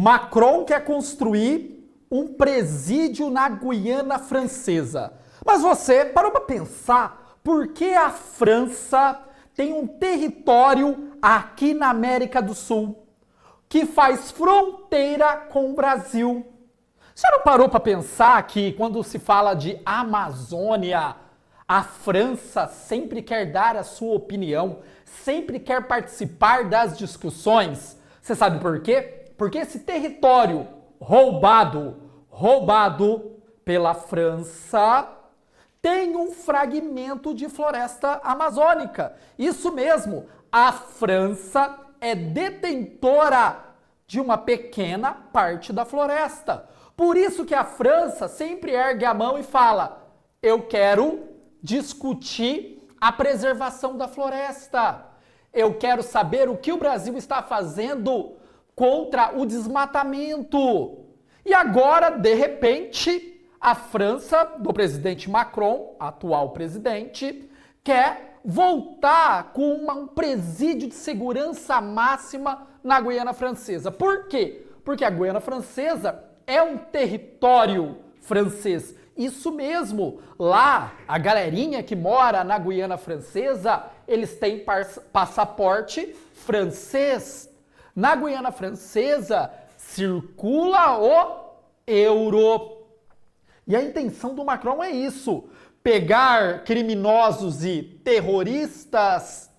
Macron quer construir um presídio na Guiana Francesa. Mas você parou para pensar por que a França tem um território aqui na América do Sul que faz fronteira com o Brasil? Você não parou para pensar que quando se fala de Amazônia, a França sempre quer dar a sua opinião, sempre quer participar das discussões? Você sabe por quê? Porque esse território roubado pela França tem um fragmento de floresta amazônica. Isso mesmo, a França é detentora de uma pequena parte da floresta. Por isso que a França sempre ergue a mão e fala: eu quero discutir a preservação da floresta. Eu quero saber o que o Brasil está fazendo contra o desmatamento. E agora, de repente, a França, do presidente Macron, atual presidente, quer voltar com um presídio de segurança máxima na Guiana Francesa. Por quê? Porque a Guiana Francesa é um território francês. Isso mesmo, lá, a galerinha que mora na Guiana Francesa, eles têm passaporte francês. Na Guiana Francesa, circula o euro. E a intenção do Macron é isso: pegar criminosos e terroristas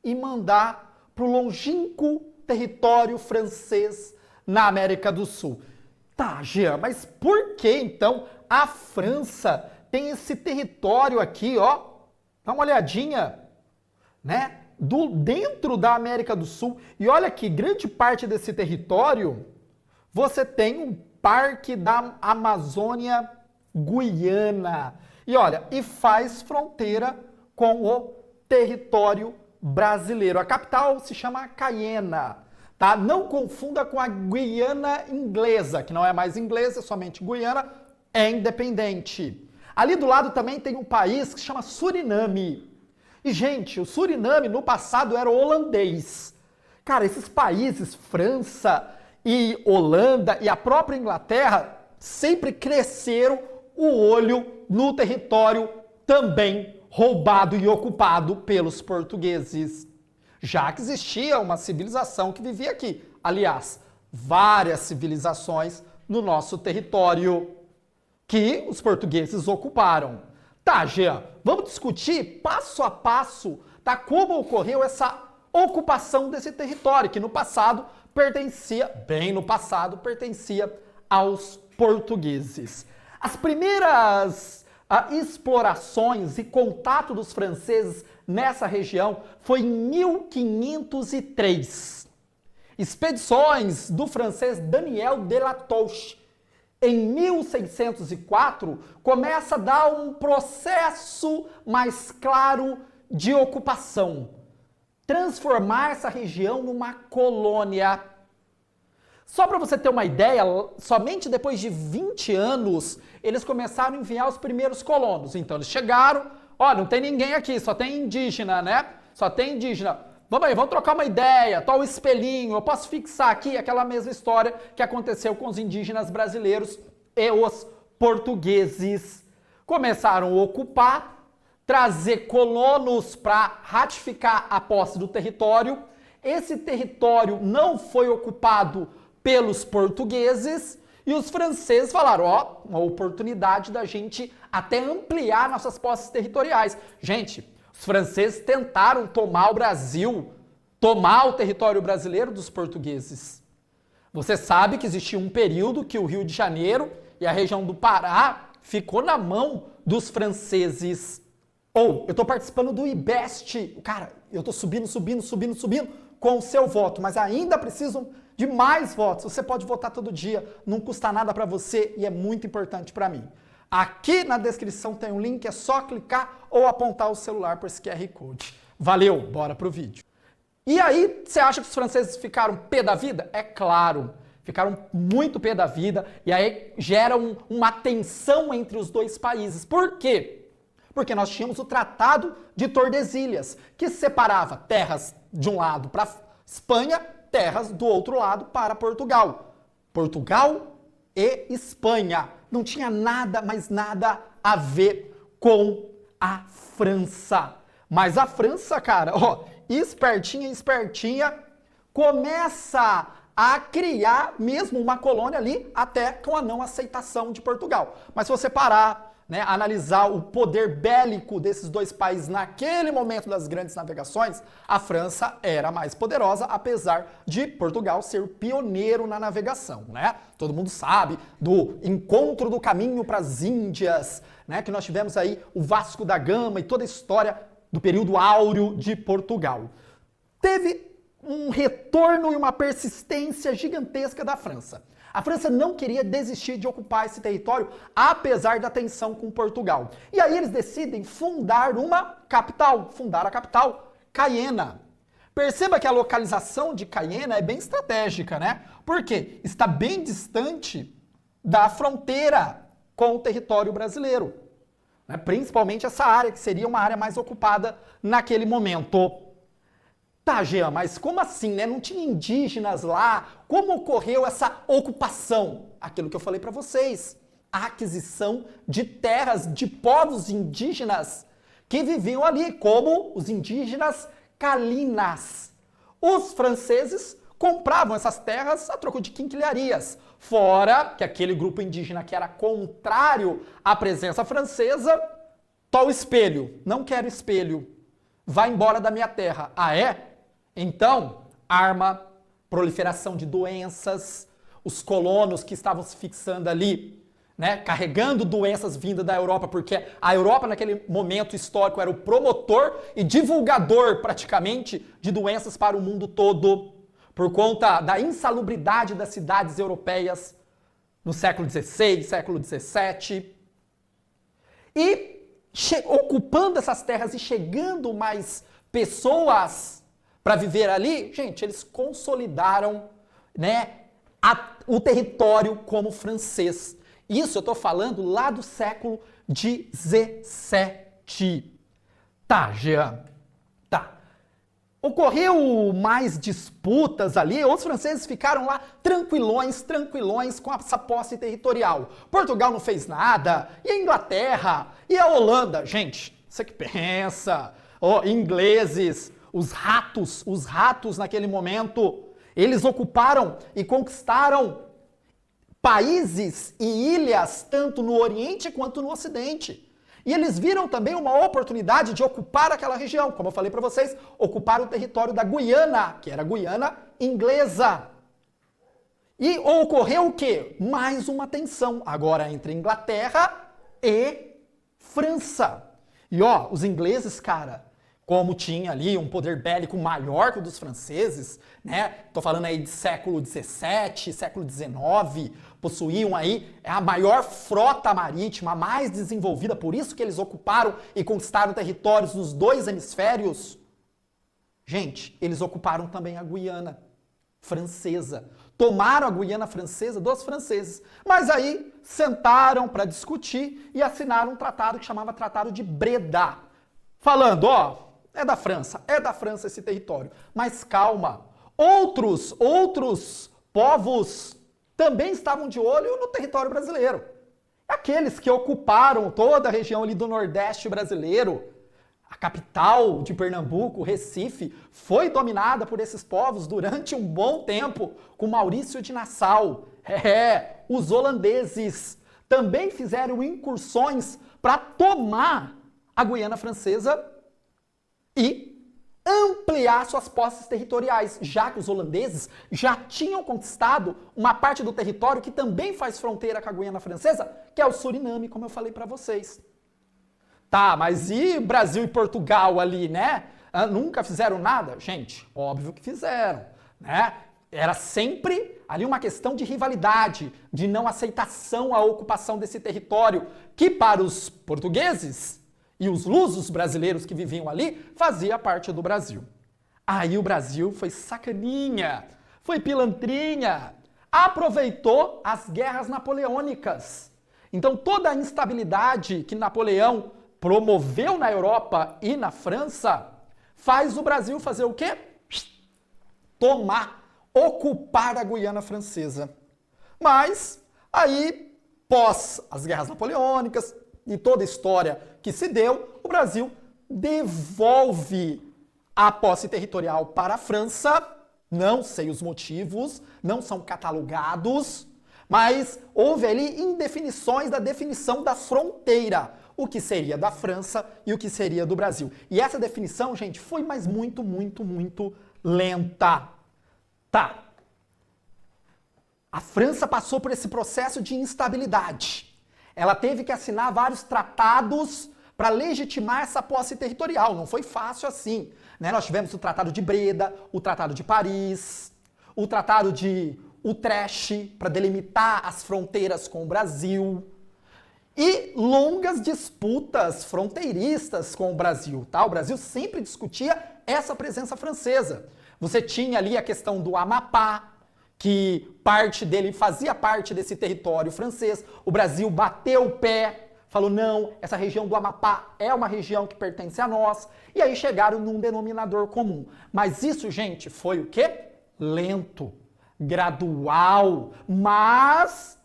e mandar para o longínquo território francês na América do Sul. Tá, Jean, mas por que então a França tem esse território aqui, ó? Dá uma olhadinha, né? Dentro da América do Sul. E olha que grande parte desse território, você tem um parque da Amazônia Guiana. E olha, e faz fronteira com o território brasileiro. A capital se chama Cayena, tá? Não confunda com a Guiana inglesa, que não é mais inglesa, é somente Guiana, é independente. Ali do lado também tem um país que se chama Suriname. E, gente, o Suriname no passado era holandês. Cara, esses países, França e Holanda e a própria Inglaterra, sempre cresceram o olho no território também roubado e ocupado pelos portugueses. Já que existia uma civilização que vivia aqui. Aliás, várias civilizações no nosso território que os portugueses ocuparam. Tá, Jean, vamos discutir passo a passo, tá, como ocorreu essa ocupação desse território, que no passado pertencia, bem no passado, pertencia aos portugueses. As primeiras explorações e contato dos franceses nessa região foi em 1503. Expedições do francês Daniel de La Touche. Em 1604, começa a dar um processo mais claro de ocupação. Transformar essa região numa colônia. Só para você ter uma ideia, somente depois de 20 anos, eles começaram a enviar os primeiros colonos. Então eles chegaram, ó, não tem ninguém aqui, só tem indígena, né? Só tem indígena. Vamos aí, vamos trocar uma ideia, tô o espelhinho, eu posso fixar aqui aquela mesma história que aconteceu com os indígenas brasileiros e os portugueses. Começaram a ocupar, trazer colonos para ratificar a posse do território. Esse território não foi ocupado pelos portugueses e os franceses falaram, ó, uma oportunidade da gente até ampliar nossas posses territoriais. Gente, os franceses tentaram tomar o Brasil, tomar o território brasileiro dos portugueses. Você sabe que existia um período que o Rio de Janeiro e a região do Pará ficou na mão dos franceses. Ou, eu tô participando do IBEST. Cara, eu tô subindo com o seu voto, mas ainda preciso de mais votos. Você pode votar todo dia, não custa nada para você e é muito importante para mim. Aqui na descrição tem um link, é só clicar ou apontar o celular por esse QR Code. Valeu, bora pro vídeo. E aí, você acha que os franceses ficaram pé da vida? É claro, ficaram muito pé da vida e aí gera uma tensão entre os dois países. Por quê? Porque nós tínhamos o Tratado de Tordesilhas, que separava terras de um lado para Espanha, terras do outro lado para Portugal. Portugal e Espanha. Não tinha nada, mas nada a ver com a França. Mas a França, cara, ó, espertinha, começa a criar mesmo uma colônia ali, até com a não aceitação de Portugal. Mas se você parar, né, analisar o poder bélico desses dois países naquele momento das grandes navegações, a França era mais poderosa, apesar de Portugal ser o pioneiro na navegação, né? Todo mundo sabe do encontro do caminho para as Índias, né, que nós tivemos aí o Vasco da Gama e toda a história do período áureo de Portugal. Teve um retorno e uma persistência gigantesca da França. A França não queria desistir de ocupar esse território, apesar da tensão com Portugal. E aí eles decidem fundar a capital, Caiena. Perceba que a localização de Caiena é bem estratégica, né? Porque está bem distante da fronteira com o território brasileiro, né? Principalmente essa área, que seria uma área mais ocupada naquele momento. Tá, Jean, mas como assim, né? Não tinha indígenas lá? Como ocorreu essa ocupação? Aquilo que eu falei para vocês. A aquisição de terras de povos indígenas que viviam ali, como os indígenas calinas. Os franceses compravam essas terras a troco de quinquilharias. Fora que aquele grupo indígena que era contrário à presença francesa, tó o espelho. Não quero espelho. Vai embora da minha terra. Ah, é? Então, arma, proliferação de doenças, os colonos que estavam se fixando ali, né, carregando doenças vindas da Europa, porque a Europa naquele momento histórico era o promotor e divulgador praticamente de doenças para o mundo todo, por conta da insalubridade das cidades europeias no século XVI, século XVII. E ocupando essas terras e chegando mais pessoas para viver ali, gente, eles consolidaram, né, o território como francês. Isso eu estou falando lá do século XVII. Tá, Jean. Tá. Ocorreu mais disputas ali, os franceses ficaram lá tranquilões com essa posse territorial. Portugal não fez nada, e a Inglaterra, e a Holanda. Gente, você que pensa, ingleses, os ratos naquele momento, eles ocuparam e conquistaram países e ilhas tanto no Oriente quanto no Ocidente. E eles viram também uma oportunidade de ocupar aquela região, como eu falei para vocês, ocupar o território da Guiana, que era a Guiana inglesa. E ocorreu o quê? Mais uma tensão, agora entre Inglaterra e França. E os ingleses, cara, como tinha ali um poder bélico maior que o dos franceses, né? Tô falando aí de século XVII, século XIX, possuíam aí a maior frota marítima, a mais desenvolvida, por isso que eles ocuparam e conquistaram territórios nos dois hemisférios. Gente, eles ocuparam também a Guiana francesa. Tomaram a Guiana francesa dos franceses. Mas aí sentaram para discutir e assinaram um tratado que chamava Tratado de Breda. Falando, é da França esse território. Mas calma, outros povos também estavam de olho no território brasileiro. Aqueles que ocuparam toda a região ali do Nordeste brasileiro, a capital de Pernambuco, Recife, foi dominada por esses povos durante um bom tempo, com Maurício de Nassau. Os holandeses também fizeram incursões para tomar a Guiana Francesa e ampliar suas posses territoriais, já que os holandeses já tinham conquistado uma parte do território que também faz fronteira com a Guiana Francesa, que é o Suriname, como eu falei para vocês. Tá, mas e Brasil e Portugal ali, né? Nunca fizeram nada? Gente, óbvio que fizeram, né? Era sempre ali uma questão de rivalidade, de não aceitação à ocupação desse território, que para os portugueses e os lusos brasileiros que viviam ali, fazia parte do Brasil. Aí o Brasil foi sacaninha, foi pilantrinha, aproveitou as guerras napoleônicas. Então toda a instabilidade que Napoleão promoveu na Europa e na França, faz o Brasil fazer o quê? Ocupar a Guiana Francesa. Mas aí, pós as guerras napoleônicas e toda a história que se deu, o Brasil devolve a posse territorial para a França. Não sei os motivos, não são catalogados, mas houve ali indefinições da definição da fronteira, o que seria da França e o que seria do Brasil. E essa definição, gente, foi mais muito lenta. Tá. A França passou por esse processo de instabilidade. Ela teve que assinar vários tratados para legitimar essa posse territorial. Não foi fácil assim, né? Nós tivemos o Tratado de Breda, o Tratado de Paris, o Tratado de Utrecht, para delimitar as fronteiras com o Brasil, e longas disputas fronteiristas com o Brasil, tá? O Brasil sempre discutia essa presença francesa. Você tinha ali a questão do Amapá, que parte dele fazia parte desse território francês. O Brasil bateu o pé, falou, não, essa região do Amapá é uma região que pertence a nós. E aí chegaram num denominador comum. Mas isso, gente, foi o quê? Lento, gradual, mas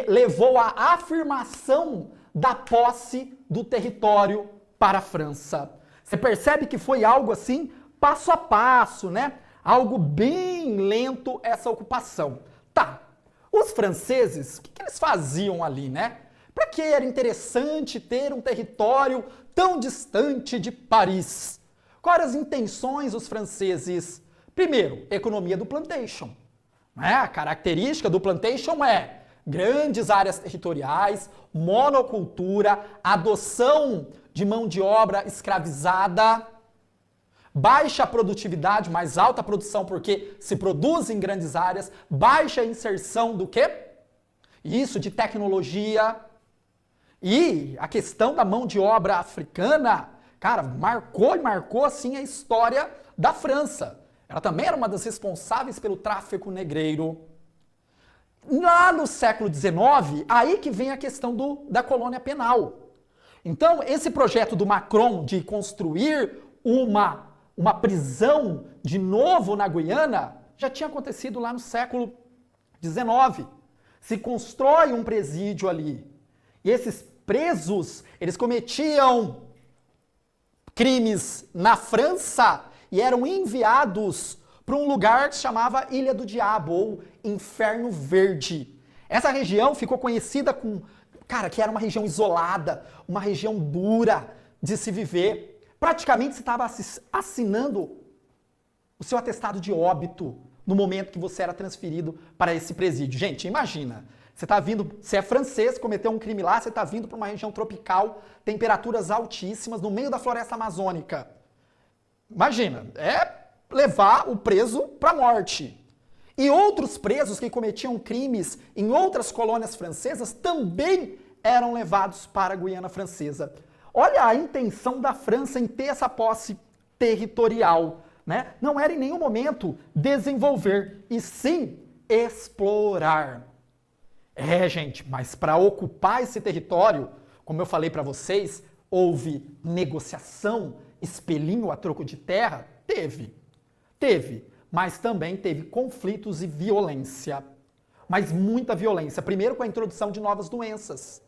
levou à afirmação da posse do território para a França. Você percebe que foi algo assim, passo a passo, né? Algo bem lento essa ocupação. Tá, os franceses, o que eles faziam ali, né? Para que era interessante ter um território tão distante de Paris? Quais as intenções dos franceses? Primeiro, economia do plantation. Né? A característica do plantation é grandes áreas territoriais, monocultura, adoção de mão de obra escravizada, baixa produtividade, mais alta produção porque se produz em grandes áreas, baixa inserção do quê? Isso, de tecnologia. E a questão da mão de obra africana, cara, marcou assim a história da França. Ela também era uma das responsáveis pelo tráfico negreiro. Lá no século XIX, aí que vem a questão da colônia penal. Então, esse projeto do Macron de construir uma prisão de novo na Guiana já tinha acontecido lá no século XIX. Se constrói um presídio ali. E esses presos, eles cometiam crimes na França e eram enviados para um lugar que se chamava Ilha do Diabo, ou Inferno Verde. Essa região ficou conhecida que era uma região isolada, uma região dura de se viver. Praticamente você estava assinando o seu atestado de óbito no momento que você era transferido para esse presídio. Gente, imagina, você é francês, cometeu um crime lá, você está vindo para uma região tropical, temperaturas altíssimas, no meio da floresta amazônica. Imagina, é levar o preso para a morte. E outros presos que cometiam crimes em outras colônias francesas também eram levados para a Guiana Francesa. Olha a intenção da França em ter essa posse territorial, né? Não era em nenhum momento desenvolver, e sim explorar. Gente, mas para ocupar esse território, como eu falei para vocês, houve negociação, espelhinho a troco de terra? Teve, mas também teve conflitos e violência. Mas muita violência. Primeiro com a introdução de novas doenças.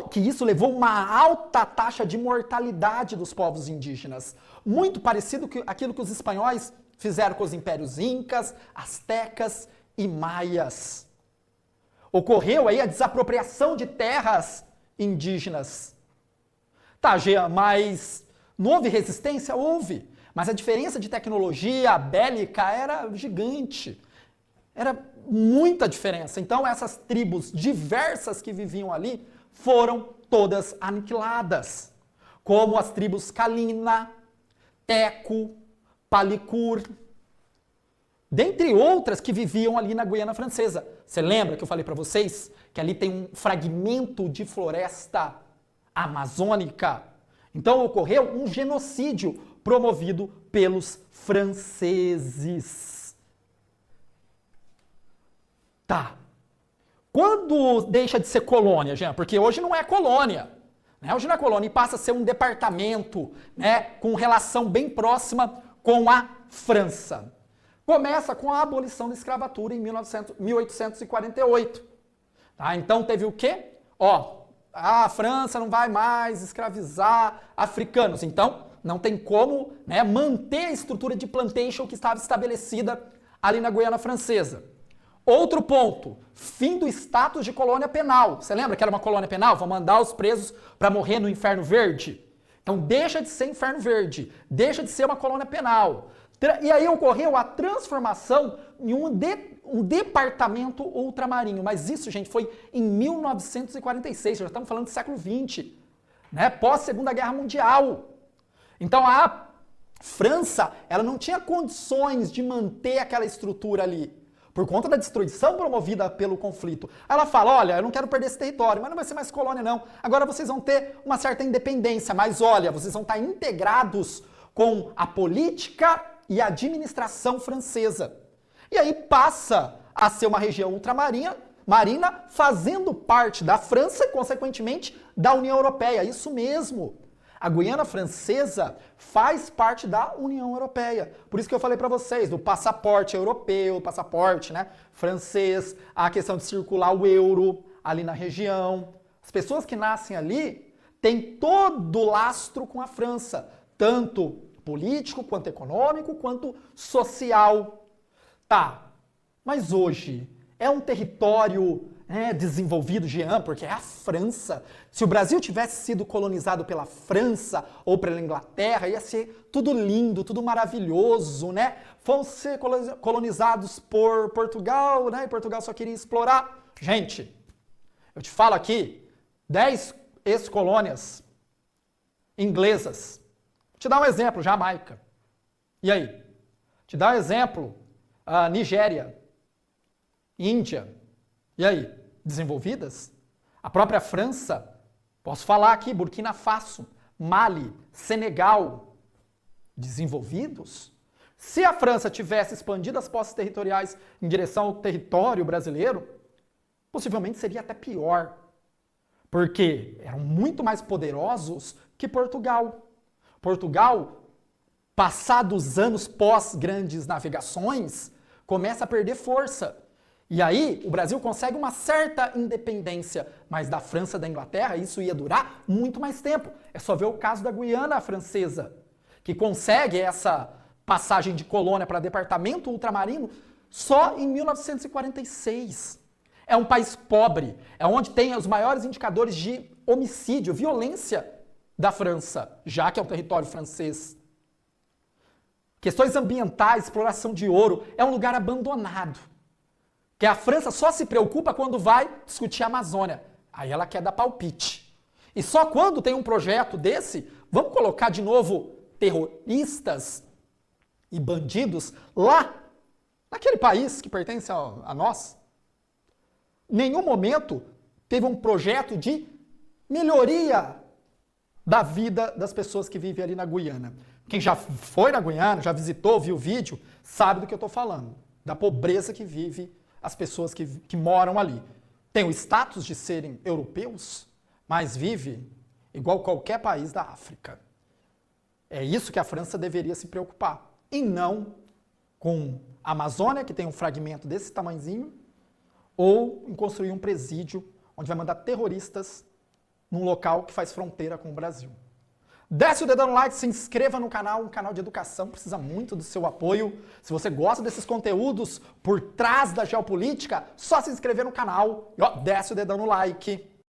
Que isso levou uma alta taxa de mortalidade dos povos indígenas. Muito parecido com aquilo que os espanhóis fizeram com os impérios incas, astecas e maias. Ocorreu aí a desapropriação de terras indígenas. Tá, Jean, mas não houve resistência? Houve. Mas a diferença de tecnologia bélica era gigante. Era muita diferença. Então essas tribos diversas que viviam ali foram todas aniquiladas. Como as tribos Kalina, Teco, Palicur, dentre outras que viviam ali na Guiana Francesa. Você lembra que eu falei para vocês que ali tem um fragmento de floresta amazônica? Então ocorreu um genocídio promovido pelos franceses. Tá. Quando deixa de ser colônia, Jean? Porque hoje não é colônia. Né? Hoje não é colônia e passa a ser um departamento, né, com relação bem próxima com a França. Começa com a abolição da escravatura em 1848. Tá? Então teve o quê? A França não vai mais escravizar africanos. Então não tem como, né, manter a estrutura de plantation que estava estabelecida ali na Guiana Francesa. Outro ponto, fim do status de colônia penal. Você lembra que era uma colônia penal? Vão mandar os presos para morrer no Inferno Verde? Então deixa de ser Inferno Verde, deixa de ser uma colônia penal. E aí ocorreu a transformação em um departamento ultramarinho. Mas isso, gente, foi em 1946, já estamos falando do século XX, né? Pós-Segunda Guerra Mundial. Então a França, ela não tinha condições de manter aquela estrutura ali, por conta da destruição promovida pelo conflito. Ela fala, olha, eu não quero perder esse território, mas não vai ser mais colônia não. Agora vocês vão ter uma certa independência, mas olha, vocês vão estar integrados com a política e a administração francesa. E aí passa a ser uma região ultramarina, fazendo parte da França e, consequentemente, da União Europeia. Isso mesmo. A Guiana Francesa faz parte da União Europeia. Por isso que eu falei para vocês do passaporte europeu, passaporte, né, francês, a questão de circular o euro ali na região. As pessoas que nascem ali têm todo o lastro com a França, tanto político, quanto econômico, quanto social. Tá, mas hoje é um território desenvolvido, Jean, porque é a França. Se o Brasil tivesse sido colonizado pela França ou pela Inglaterra, ia ser tudo lindo, tudo maravilhoso, né? Vão ser colonizados por Portugal, né? E Portugal só queria explorar. Gente, eu te falo aqui, 10 ex-colônias inglesas. Vou te dar um exemplo, Jamaica. E aí? Te dar um exemplo, Nigéria, Índia. E aí? Desenvolvidas? A própria França, posso falar aqui, Burkina Faso, Mali, Senegal, desenvolvidos? Se a França tivesse expandido as posses territoriais em direção ao território brasileiro, possivelmente seria até pior, porque eram muito mais poderosos que Portugal. Portugal, passados anos pós grandes navegações, começa a perder força. E aí, o Brasil consegue uma certa independência, mas da França e da Inglaterra isso ia durar muito mais tempo. É só ver o caso da Guiana Francesa, que consegue essa passagem de colônia para departamento ultramarino só em 1946. É um país pobre, é onde tem os maiores indicadores de homicídio, violência da França, já que é um território francês. Questões ambientais, exploração de ouro, é um lugar abandonado. Que a França só se preocupa quando vai discutir a Amazônia. Aí ela quer dar palpite. E só quando tem um projeto desse, vamos colocar de novo terroristas e bandidos lá, naquele país que pertence a nós. Em nenhum momento teve um projeto de melhoria da vida das pessoas que vivem ali na Guiana. Quem já foi na Guiana, já visitou, viu o vídeo, sabe do que eu estou falando. Da pobreza que vive as pessoas que moram ali. Tem o status de serem europeus, mas vive igual qualquer país da África. É isso que a França deveria se preocupar. E não com a Amazônia, que tem um fragmento desse tamanhozinho, ou em construir um presídio onde vai mandar terroristas num local que faz fronteira com o Brasil. Desce o dedão no like, se inscreva no canal, um canal de educação, precisa muito do seu apoio. Se você gosta desses conteúdos por trás da geopolítica, só se inscrever no canal e desce o dedão no like.